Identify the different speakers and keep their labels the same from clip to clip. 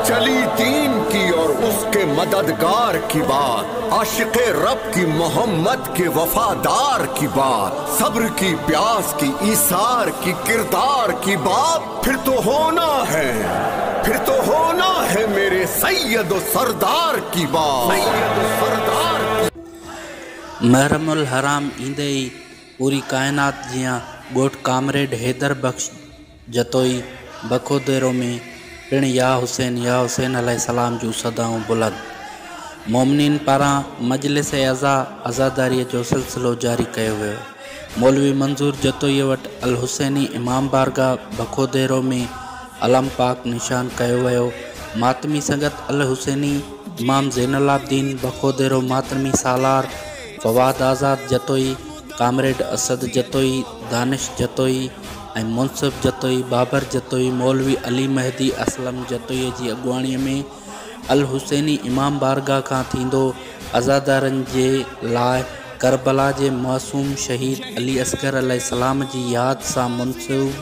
Speaker 1: चली दीन की और उसके मददगार की बात, आशिक़े रब की मोहम्मद के वफादार की बात, सब्र की प्यास की ईसार की किरदार की बात, फिर तो होना है, फिर तो होना है मेरे सैयद सरदार की बात, सैयद सरदार की।
Speaker 2: महरमुल हराम ईंदे ही पूरी कायनात जियां ॻोठ कामरेड हैदर बख्श जतोई बखोदेरो में पिण या हुसैन अलैहिस्सलाम जूं सदाऊं बुलंद। मोमिनीन पारां मजलिस अज़ादारीअ जो सिलसिलो जारी कयो वियो। मौलवी मंज़ूर जतोई वटि अल हुसैनी इमाम बारगाह बखोदेरो में अलम पाक निशान कयो वियो। मातमी संगत अल हुसैनी इमाम ज़ैनुलाब्दीन बखोदेरो, मातमी सालार फवाद आज़ाद जतोई, कामरेड असद जतोई, दानिश जतोई ऐं मुनसिफ जतोई, बाबर जतोई, मौलवी अली महदी असलम जतोई जी अॻुवाणीअ में अल हुसैनी इमाम बारगाह खां थींदो अज़ादारनि जे लाइ करबला जे मासूम शहीद अली असगर अलैहिस्सलाम जी यादि सां मुनसूब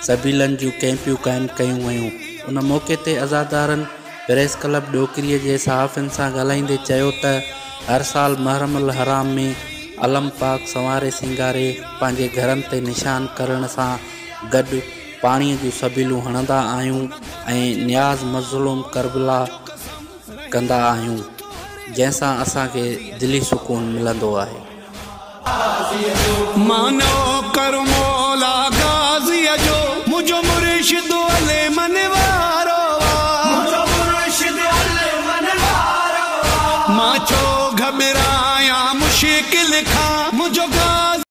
Speaker 2: सबीलनि जूं कैंपियूं क़ाइमु कयूं वयूं। उन मौक़े ते अज़ादारनि प्रेस क्लब ॾोकिरीअ जे सहाफ़ियुनि सां ॻाल्हाईंदे चयो त हर साल महरमुल हराम में अलम पाक संवारे सिंगारे पंहिंजे घरनि ते निशान करण सां गॾु पाणीअ जूं सबीलूं हणंदा आहियूं ऐं न्याज़ मज़लूम करबला कंदा आहियूं, जंहिंसां असांखे दिली सुकून मिलंदो आहे।
Speaker 3: मानो कर्मो